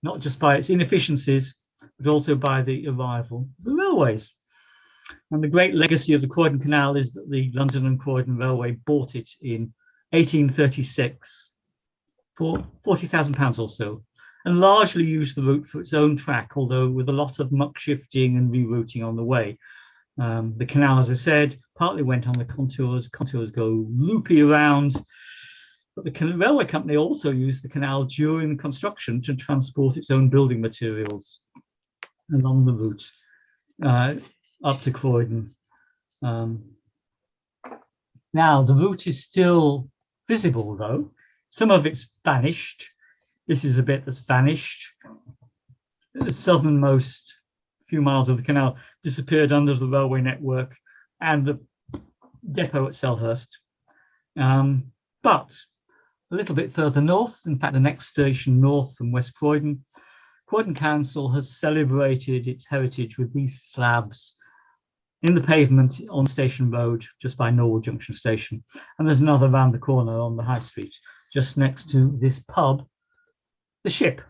not just by its inefficiencies, but also by the arrival of the railways. And the great legacy of the Croydon Canal is that the London and Croydon Railway bought it in 1836 for £40,000 or so, and largely used the route for its own track, although with a lot of muck shifting and rerouting on the way. The canal, as I said, partly went on the contours. Contours go loopy around, but the railway company also used the canal during construction to transport its own building materials along the route up to Croydon. Now, the route is still visible, though. Some of it's vanished. This is a bit that's vanished. The southernmost few miles of the canal disappeared under the railway network and the depot at Selhurst. But a little bit further north, in fact, the next station north from West Croydon, Croydon Council has celebrated its heritage with these slabs in the pavement on Station Road, just by Norwood Junction Station. And there's another round the corner on the High Street, just next to this pub, the Ship.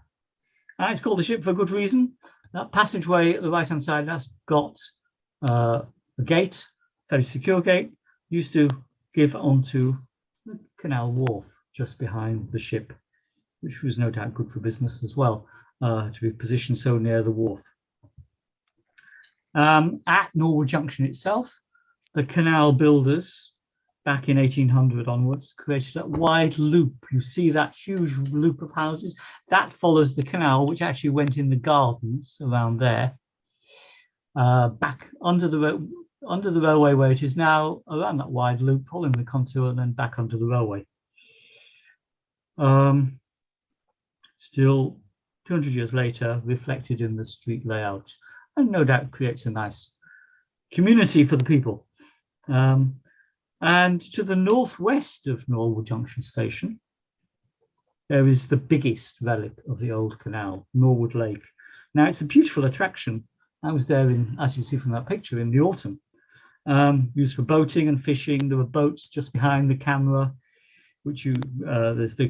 And it's called the Ship for a good reason. That passageway at the right-hand side, that's got a gate, very secure gate, used to give onto the canal wharf just behind the Ship, which was no doubt good for business as well, to be positioned so near the wharf. At Norwood Junction itself, the canal builders back in 1800 onwards created that wide loop. You see that huge loop of houses that follows the canal, which actually went in the gardens around there, back under the railway where it is now, around that wide loop, following the contour, and then back under the railway. Still 200 years later, reflected in the street layout, and no doubt creates a nice community for the people. And to the northwest of Norwood Junction Station, there is the biggest relic of the old canal, Norwood Lake. Now, it's a beautiful attraction. I was there, as you see from that picture, in the autumn, used for boating and fishing. There were boats just behind the camera, which there's the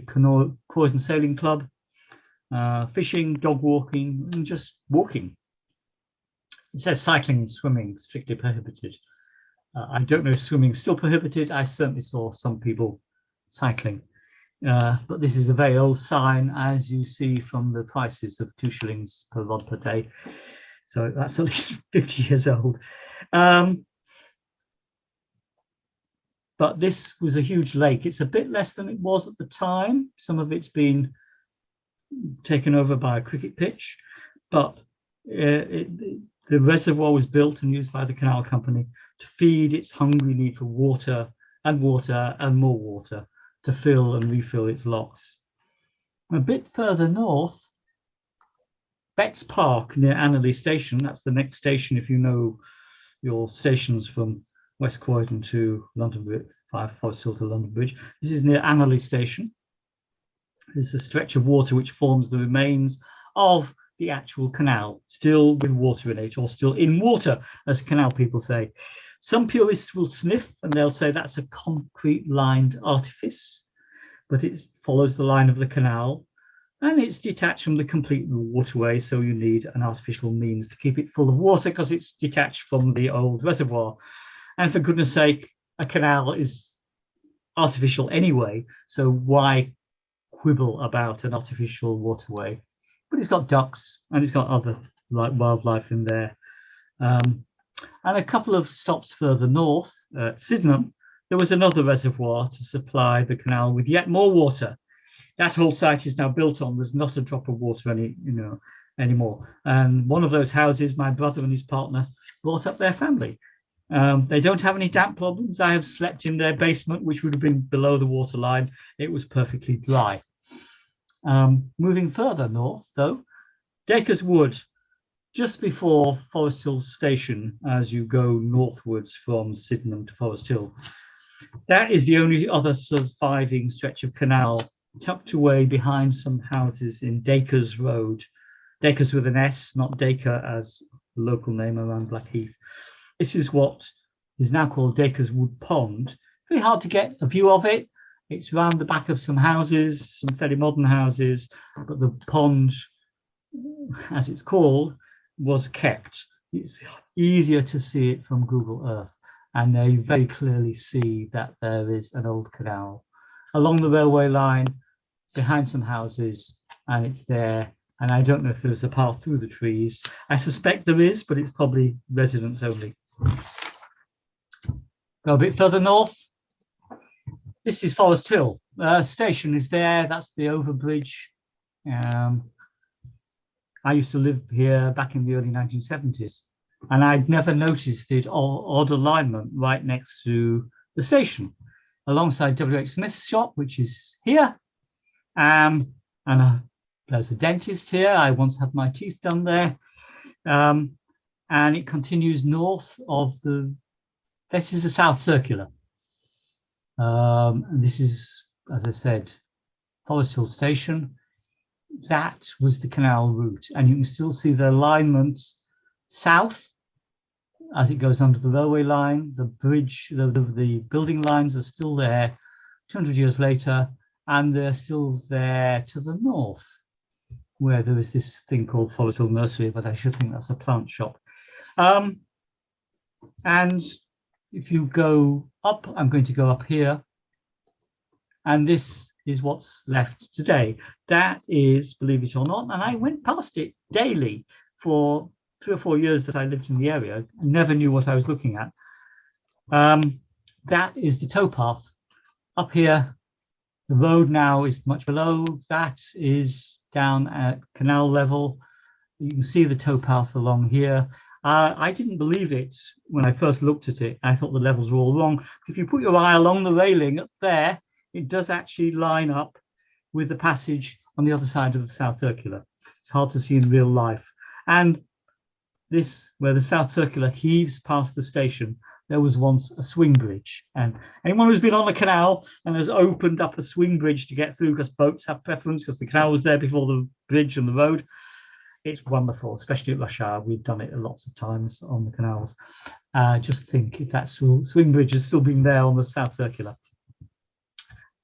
Croydon Sailing Club, fishing, dog walking, and just walking. It says cycling and swimming strictly prohibited. I don't know if swimming is still prohibited. I certainly saw some people cycling. But this is a very old sign, as you see from the prices of 2 shillings per rod per day. So that's at least 50 years old. But this was a huge lake. It's a bit less than it was at the time. Some of it's been taken over by a cricket pitch, but the reservoir was built and used by the canal company to feed its hungry need for water and water and more water to fill and refill its locks. A bit further north, Betts Park near Annerley Station, that's the next station if you know your stations from West Croydon to London Bridge, Forest Hill to London Bridge. This is near Annerley Station. There's a stretch of water which forms the remains of the actual canal, still with water in it, or still in water, as canal people say. Some purists will sniff and they'll say that's a concrete lined artifice, but it follows the line of the canal and it's detached from the complete waterway, so you need an artificial means to keep it full of water because it's detached from the old reservoir. And for goodness sake, a canal is artificial anyway, so why quibble about an artificial waterway? But it's got ducks and it's got other wildlife in there. And a couple of stops further north, Sydenham, there was another reservoir to supply the canal with yet more water. That whole site is now built on. There's not a drop of water anymore. And one of those houses, my brother and his partner brought up their family. They don't have any damp problems. I have slept in their basement, which would have been below the water line. It was perfectly dry. Moving further north, though, Dacres Wood, just before Forest Hill Station, as you go northwards from Sydenham to Forest Hill. That is the only other surviving stretch of canal tucked away behind some houses in Dacres Road. Dacres with an S, not Dacre as the local name around Blackheath. This is what is now called Dacres Wood Pond. Very hard to get a view of it. It's round the back of some houses, some fairly modern houses, but the pond, as it's called, was kept. It's easier to see it from Google Earth, and they very clearly see that there is an old canal along the railway line behind some houses, and it's there. And I don't know if there's a path through the trees. I suspect there is, but it's probably residents only. Go a bit further north. This is Forest Hill. Station is there. That's the overbridge. I used to live here back in the early 1970s, and I'd never noticed the odd alignment right next to the station, alongside W.H. Smith's shop, which is here. There's a dentist here. I once had my teeth done there. And it continues north of this is the South Circular. And this is, as I said, Forest Hill Station. That was the canal route. And you can still see the alignments south as it goes under the railway line. The bridge, the building lines are still there 200 years later, and they're still there to the north, where there is this thing called Forest Hill Nursery, but I should think that's a plant shop. And if you go up, I'm going to go up here, and this is what's left today. That is, believe it or not, and I went past it daily for 3 or 4 years that I lived in the area. I never knew what I was looking at. That is the towpath up here. The road now is much below. That is down at canal level. You can see the towpath along here. I didn't believe it when I first looked at it. I thought the levels were all wrong. If you put your eye along the railing up there, it does actually line up with the passage on the other side of the South Circular. It's hard to see in real life. And this, where the South Circular heaves past the station, there was once a swing bridge. And anyone who's been on a canal and has opened up a swing bridge to get through, because boats have preference, because the canal was there before the bridge and the road, it's wonderful, especially at rush hour. We've done it lots of times on the canals. Just think if that swing bridge has still been there on the South Circular.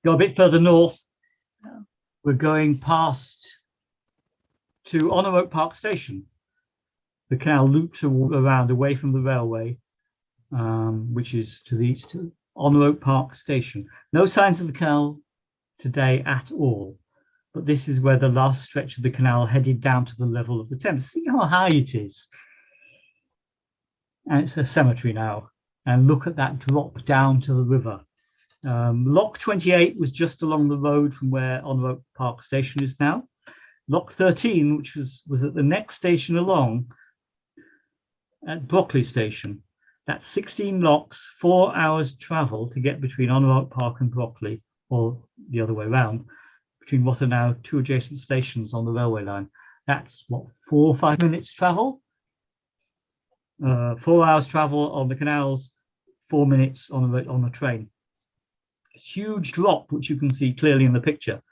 Go a bit further north. We're going past to Honor Oak Park Station. The canal looped around away from the railway, which is to the east, to Honor Oak Park Station. No signs of the canal today at all, but this is where the last stretch of the canal headed down to the level of the Thames. See how high it is. And it's a cemetery now. And look at that drop down to the river. Lock 28 was just along the road from where Honor Oak Park Station is now. Lock 13, which was at the next station along, at Brockley Station. That's 16 locks, 4 hours travel to get between Honor Oak Park and Brockley, or the other way around, between what are now 2 adjacent stations on the railway line. That's what, 4 or 5 minutes travel? 4 hours travel on the canals, 4 minutes on the train. This huge drop, which you can see clearly in the picture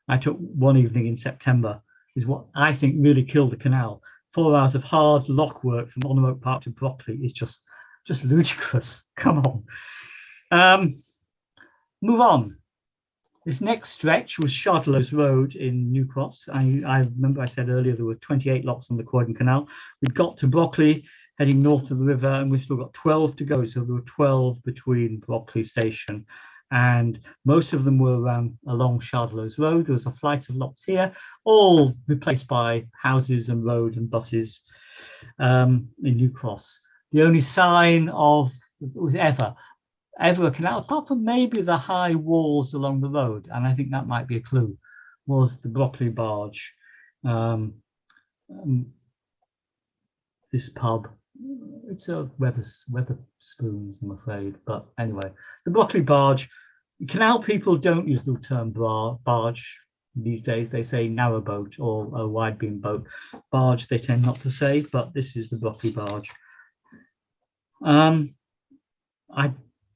I took one evening in September, is what I think really killed the canal. 4 hours of hard lock work from Honor Oak Park to Brockley is just ludicrous. Come on. Move on. This next stretch was Shardlows Road in New Cross. I remember I said earlier there were 28 locks on the Croydon Canal. We'd got to Brockley, heading north of the river, and we've still got 12 to go. So there were 12 between Brockley Station, and most of them were along Shardlows Road. There was a flight of locks here, all replaced by houses and road and buses in New Cross. The only sign of, was ever ever a canal, apart from maybe the high walls along the road, and I think that might be a clue, was the broccoli barge. This pub, it's a Weatherspoons, I'm afraid, but anyway, the broccoli barge. Canal people don't use the term barge these days. They say narrowboat or a wide beam boat. Barge they tend not to say, but this is the broccoli barge.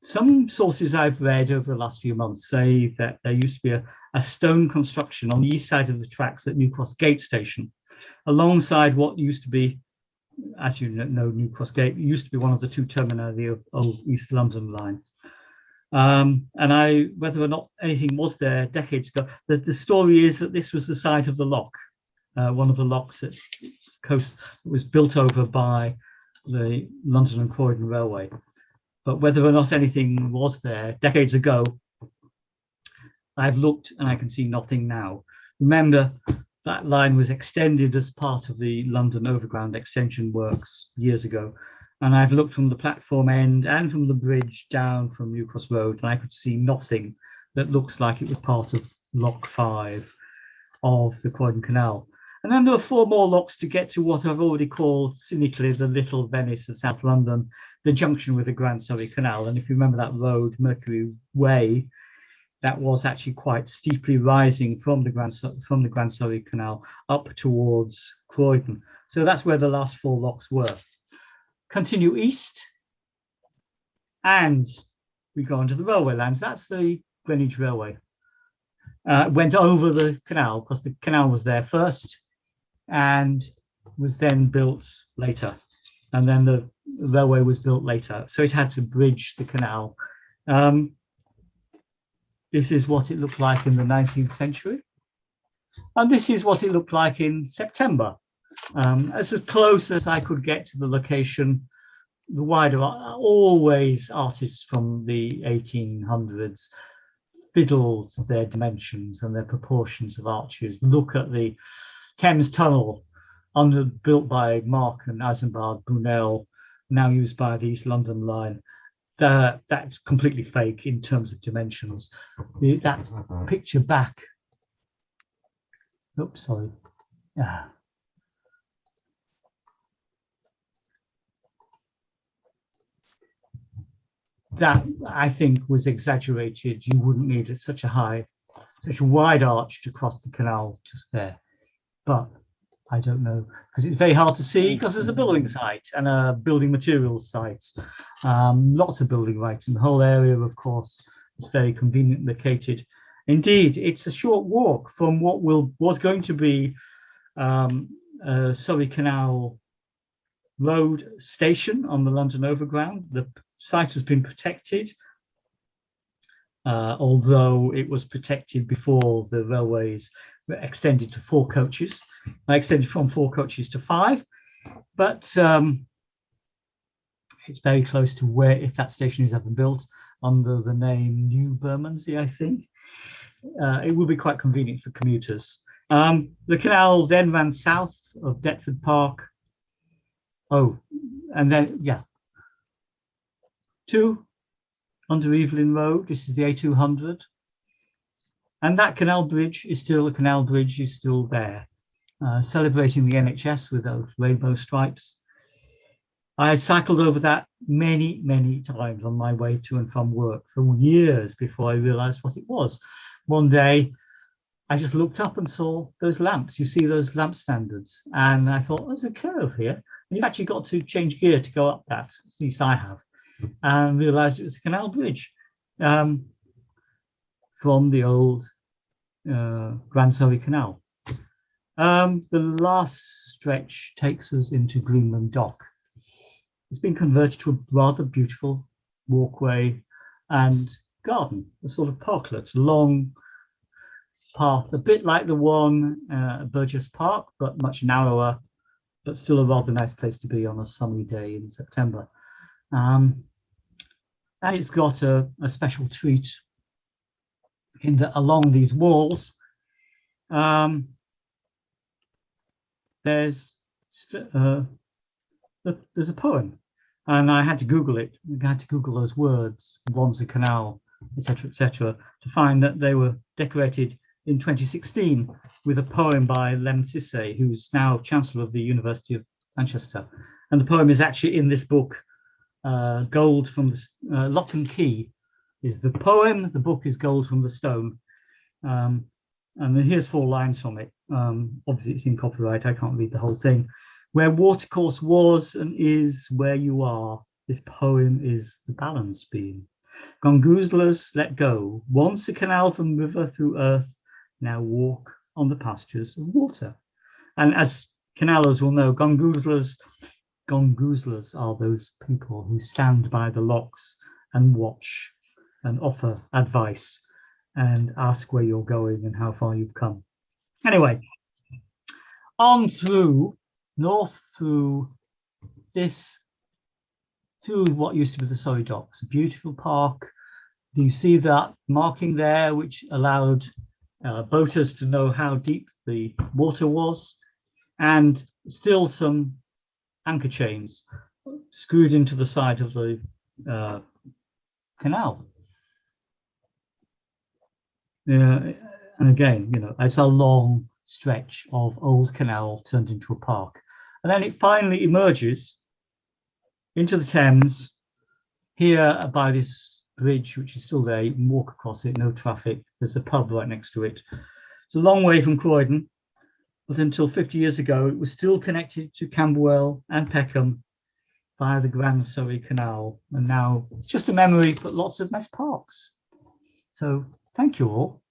Some sources I've read over the last few months say that there used to be a stone construction on the east side of the tracks at New Cross Gate Station, alongside what used to be, as you know, New Cross Gate used to be one of the two termini of the old East London line. And whether or not anything was there decades ago, the story is that this was the site of the lock, one of the locks at coast that was built over by the London and Croydon Railway. But whether or not anything was there decades ago, I've looked and I can see nothing now. Remember, that line was extended as part of the London Overground extension works years ago. And I've looked from the platform end and from the bridge down from New Cross Road, and I could see nothing that looks like it was part of Lock 5 of the Croydon Canal. And then there are 4 more locks to get to what I've already called cynically the Little Venice of South London, the junction with the Grand Surrey Canal. And if you remember that road, Mercury Way, that was actually quite steeply rising from the Grand Surrey Canal up towards Croydon. So that's where the last 4 locks were. Continue east, and we go onto the railway lines. That's the Greenwich Railway. Went over the canal because the canal was there first and was then built later. And then the railway was built later. So it had to bridge the canal. This is what it looked like in the 19th century. And this is what it looked like in September. As close as I could get to the location. The wider, always artists from the 1800s fiddled their dimensions and their proportions of arches. Look at the Thames Tunnel, built by Mark and Isambard Brunel, now used by the East London line. That's completely fake in terms of dimensions. That picture back. Oops, sorry. That I think was exaggerated. You wouldn't need such a wide arch to cross the canal just there. But I don't know, because it's very hard to see because there's a building site and a building materials site. Lots of building right in the whole area, of course. It's very conveniently located. Indeed, it's a short walk from what was going to be Surrey Canal Road station on the London Overground. The site has been protected, although it was protected before the railways were extended to 4 coaches. I extended from 4 coaches to 5, but it's very close to where, if that station is ever built, under the name New Bermondsey, I think. It will be quite convenient for commuters. The canal then ran south of Deptford Park. Oh, and then, yeah. 2 under Evelyn Road. This is the A200. And that canal bridge is still there, celebrating the NHS with those rainbow stripes. I cycled over that many, many times on my way to and from work for years before I realized what it was. One day, I just looked up and saw those lamps. You see those lamp standards. And I thought, there's a curve here. And you've actually got to change gear to go up that, at least I have. And realized it was a canal bridge from the old Grand Surrey Canal. The last stretch takes us into Greenland Dock. It's been converted to a rather beautiful walkway and garden, a sort of parklet, a long path, a bit like the one at Burgess Park, but much narrower, but still a rather nice place to be on a sunny day in September. And it's got a special treat in that along these walls, there's a poem. And I had to Google it. I had to Google those words, once a canal, etc., to find that they were decorated in 2016 with a poem by Lem Sisse, who's now Chancellor of the University of Manchester. And the poem is actually in this book, Gold from the Lock and Key is the poem. The book is Gold from the Stone. And then here's 4 lines from it. Obviously, it's in copyright. I can't read the whole thing. Where watercourse was and is where you are, this poem is the balance beam. Gongoozlers, let go. Once a canal from river through earth, now walk on the pastures of water. And as canalers will know, gongoozlers are those people who stand by the locks and watch and offer advice and ask where you're going and how far you've come. Anyway, on through, north through this, to what used to be the Surrey Docks, a beautiful park. You see that marking there, which allowed boaters to know how deep the water was, and still some anchor chains screwed into the side of the canal. And again, you know, it's a long stretch of old canal turned into a park. And then it finally emerges into the Thames here by this bridge, which is still there. You can walk across it, no traffic. There's a pub right next to it. It's a long way from Croydon, but until 50 years ago, it was still connected to Camberwell and Peckham via the Grand Surrey Canal. And now it's just a memory, but lots of nice parks. So thank you all.